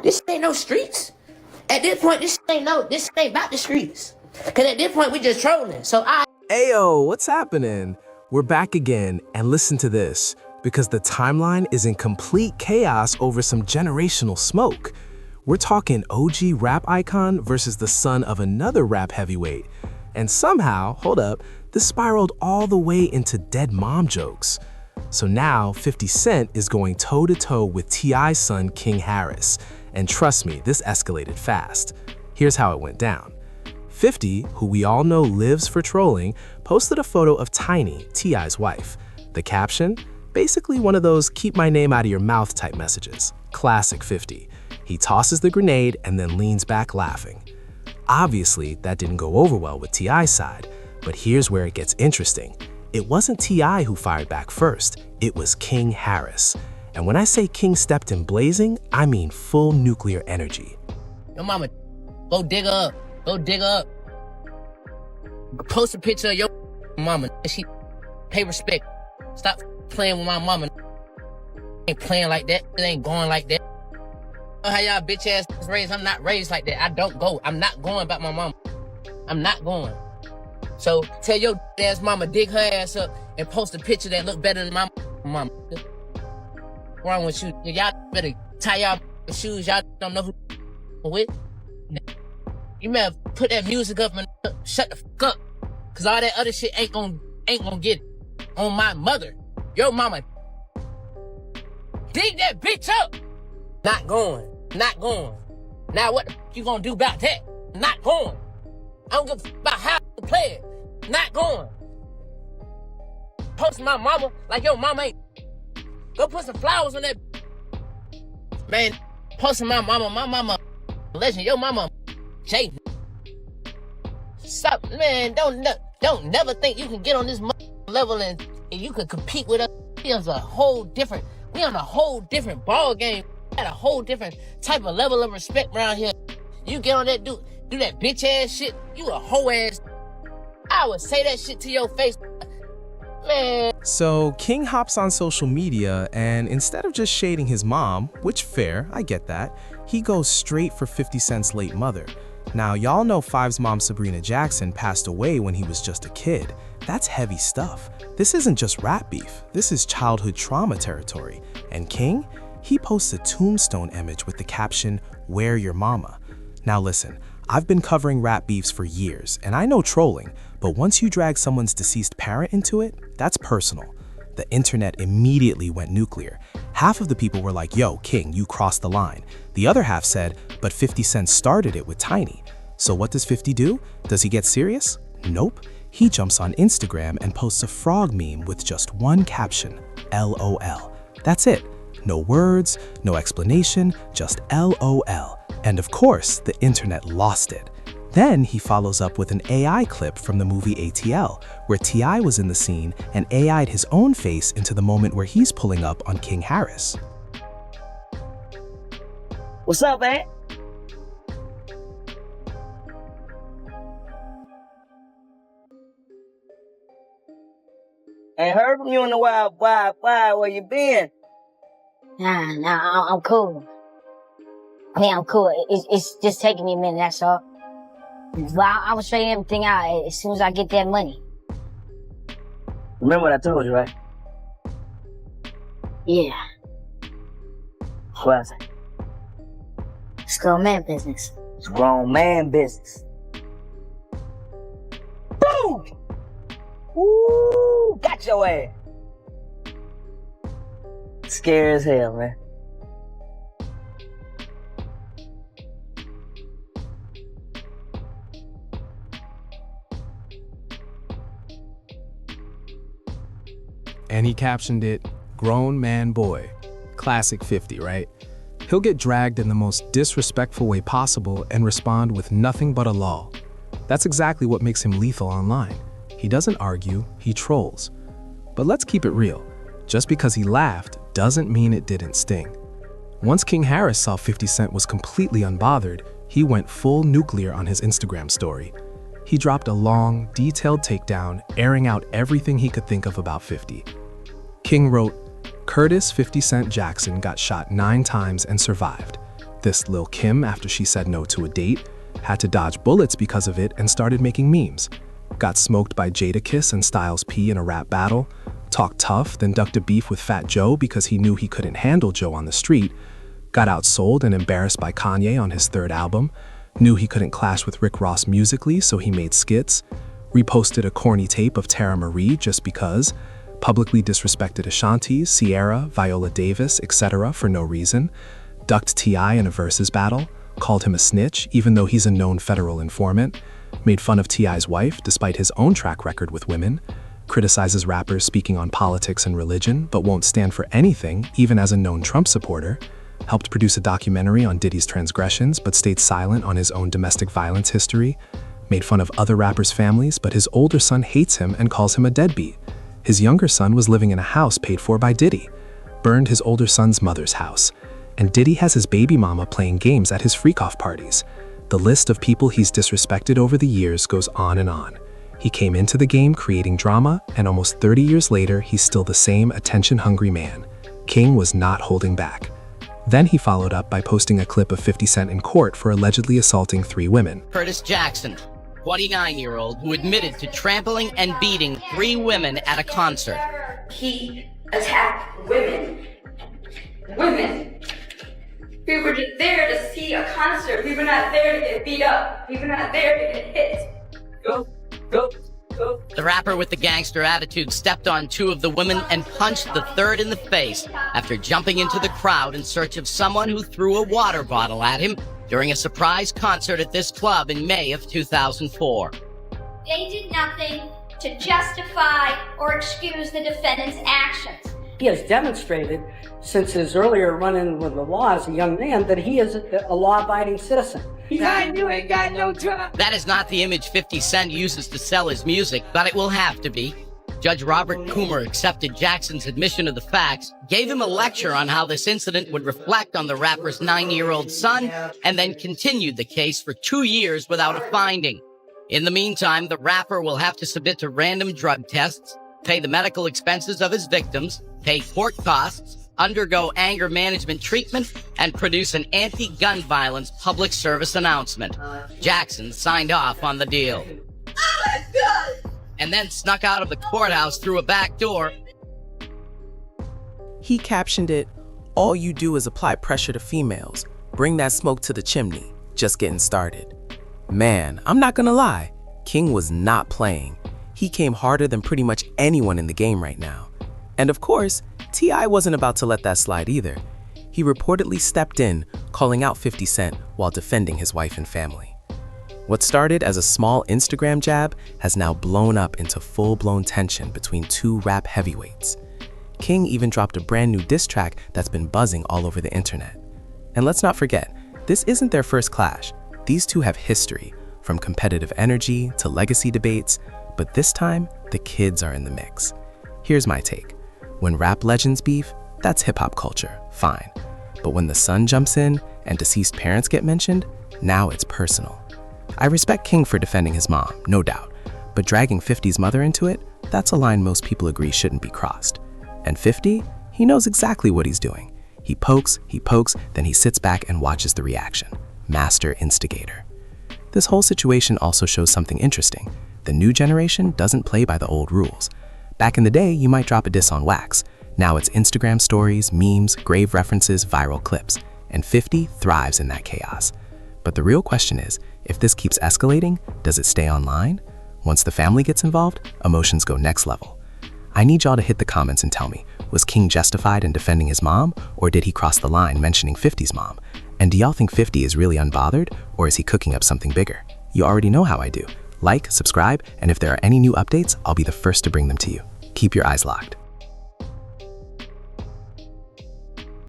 This ain't no streets. At this point, this ain't about the streets. Cause at this point, we just trolling. So Ayo, what's happening? We're back again, and listen to this, because the timeline is in complete chaos over some generational smoke. We're talking OG rap icon versus the son of another rap heavyweight. And somehow, hold up, this spiraled all the way into dead mom jokes. So now 50 Cent is going toe-to-toe with T.I.'s son King Harris. And trust me, this escalated fast. Here's how it went down. 50, who we all know lives for trolling, posted a photo of Tiny, T.I.'s wife. The caption? Basically one of those keep my name out of your mouth type messages. Classic 50. He tosses the grenade and then leans back laughing. Obviously, that didn't go over well with T.I.'s side, but here's where it gets interesting. It wasn't T.I. who fired back first, it was King Harris. And when I say King stepped in blazing, I mean full nuclear energy. your mama, go dig her up. Go dig her up. Post a picture of your mama. She pay respect. Stop playing with my mama. Ain't playing like that. It ain't going like that. How y'all bitch ass raised? I'm not raised like that. I don't go. I'm not going about my mama. I'm not going. So tell your ass mama dig her ass up and post a picture that look better than my mama. What's wrong with you? Y'all better tie y'all shoes. Y'all don't know who with. You better put that music up and shut the fuck up. Cause all that other shit ain't gonna get it. On my mother. Your mama. Dig that bitch up. Not going. Not going. Now what the fuck you gonna do about that? Not going. I don't give a fuck about how you play it. Not going. Post my mama like your mama ain't. Go put some flowers on that. Man, posting my mama legend. Your mama Jay. Stop, man. Don't never think you can get on this level and you can compete with us. We on a whole different ball game. At a whole different type of level of respect around here. You get on that do that bitch ass shit, you a hoe ass. I would say that shit to your face. Man. So King hops on social media and instead of just shading his mom, which fair, I get that, he goes straight for 50 Cent's late mother. Now y'all know Five's mom Sabrina Jackson passed away when he was just a kid. That's heavy stuff. This isn't just rap beef, this is childhood trauma territory. And King? He posts a tombstone image with the caption, "Where your mama?" Now listen, I've been covering rap beefs for years, and I know trolling, but once you drag someone's deceased parent into it, that's personal. The internet immediately went nuclear. Half of the people were like, yo, King, you crossed the line. The other half said, but 50 Cent started it with Tiny. So what does 50 do? Does he get serious? Nope. He jumps on Instagram and posts a frog meme with just one caption, LOL. That's it. No words, no explanation, just LOL. And of course, the internet lost it. Then he follows up with an AI clip from the movie ATL, where T.I. was in the scene and AI'd his own face into the moment where he's pulling up on King Harris. What's up, man? Ain't heard from you in a while, where you been? Nah, I'm cool. I'm cool. It's just taking me a minute, that's all. But I will straighten everything out as soon as I get that money. Remember what I told you, right? Yeah, What I said? it's grown man business. It's grown man business. Boom! Woo! Got your ass. Scary as hell, man. And he captioned it, "Grown man boy." Classic 50, right? He'll get dragged in the most disrespectful way possible and respond with nothing but a lol. That's exactly what makes him lethal online. He doesn't argue, he trolls. But let's keep it real. Just because he laughed doesn't mean it didn't sting. Once King Harris saw 50 Cent was completely unbothered, he went full nuclear on his Instagram story. He dropped a long, detailed takedown, airing out everything he could think of about 50. King wrote, "Curtis 50 Cent Jackson got shot 9 times and survived. This Lil Kim after she said no to a date, had to dodge bullets because of it and started making memes. Got smoked by Jadakiss and Styles P in a rap battle, talked tough, then ducked a beef with Fat Joe because he knew he couldn't handle Joe on the street, got outsold and embarrassed by Kanye on his third album, knew he couldn't clash with Rick Ross musically so he made skits, reposted a corny tape of Tara Marie just because, publicly disrespected Ashanti, Ciara, Viola Davis, etc. for no reason, ducked T.I. in a versus battle, called him a snitch even though he's a known federal informant, made fun of T.I.'s wife despite his own track record with women, criticizes rappers speaking on politics and religion but won't stand for anything even as a known Trump supporter, helped produce a documentary on Diddy's transgressions but stayed silent on his own domestic violence history, made fun of other rappers' families but his older son hates him and calls him a deadbeat. His younger son was living in a house paid for by Diddy, burned his older son's mother's house, and Diddy has his baby mama playing games at his freak-off parties. The list of people he's disrespected over the years goes on and on. He came into the game creating drama, and almost 30 years later, he's still the same attention-hungry man. King was not holding back. Then he followed up by posting a clip of 50 Cent in court for allegedly assaulting 3 women. Curtis Jackson, 29-year-old, who admitted to trampling and beating 3 women at a concert. He attacked women. Women. We were just there to see a concert. We were not there to get beat up. We were not there to get hit. Go, go, go. The rapper with the gangster attitude stepped on 2 of the women and punched the third in the face after jumping into the crowd in search of someone who threw a water bottle at him during a surprise concert at this club in May of 2004. They did nothing to justify or excuse the defendant's actions. He has demonstrated since his earlier run-in with the law as a young man that he is a law-abiding citizen. You ain't got no job. That is not the image 50 Cent uses to sell his music, but it will have to be. Judge Robert Coomer accepted Jackson's admission of the facts, gave him a lecture on how this incident would reflect on the rapper's 9-year-old son, and then continued the case for 2 years without a finding. In the meantime, the rapper will have to submit to random drug tests, pay the medical expenses of his victims, pay court costs, undergo anger management treatment, and produce an anti-gun violence public service announcement. Jackson signed off on the deal. Oh my God! And then snuck out of the courthouse through a back door. He captioned it, "All you do is apply pressure to females. Bring that smoke to the chimney. Just getting started." Man, I'm not gonna lie, King was not playing. He came harder than pretty much anyone in the game right now. And of course, T.I. wasn't about to let that slide either. He reportedly stepped in, calling out 50 Cent while defending his wife and family. What started as a small Instagram jab has now blown up into full-blown tension between 2 rap heavyweights. King even dropped a brand new diss track that's been buzzing all over the internet. And let's not forget, this isn't their first clash. These 2 have history, from competitive energy to legacy debates, but this time, the kids are in the mix. Here's my take. When rap legends beef, that's hip-hop culture, fine. But when the son jumps in and deceased parents get mentioned, now it's personal. I respect King for defending his mom, no doubt, but dragging 50's mother into it, that's a line most people agree shouldn't be crossed. And 50, he knows exactly what he's doing. He pokes, then he sits back and watches the reaction. Master instigator. This whole situation also shows something interesting. The new generation doesn't play by the old rules. Back in the day, you might drop a diss on wax. Now it's Instagram stories, memes, grave references, viral clips, and 50 thrives in that chaos. But the real question is, if this keeps escalating, does it stay online? Once the family gets involved, emotions go next level. I need y'all to hit the comments and tell me, was King justified in defending his mom, or did he cross the line mentioning 50's mom? And do y'all think 50 is really unbothered, or is he cooking up something bigger? You already know how I do. Like, subscribe, and if there are any new updates, I'll be the first to bring them to you. Keep your eyes locked.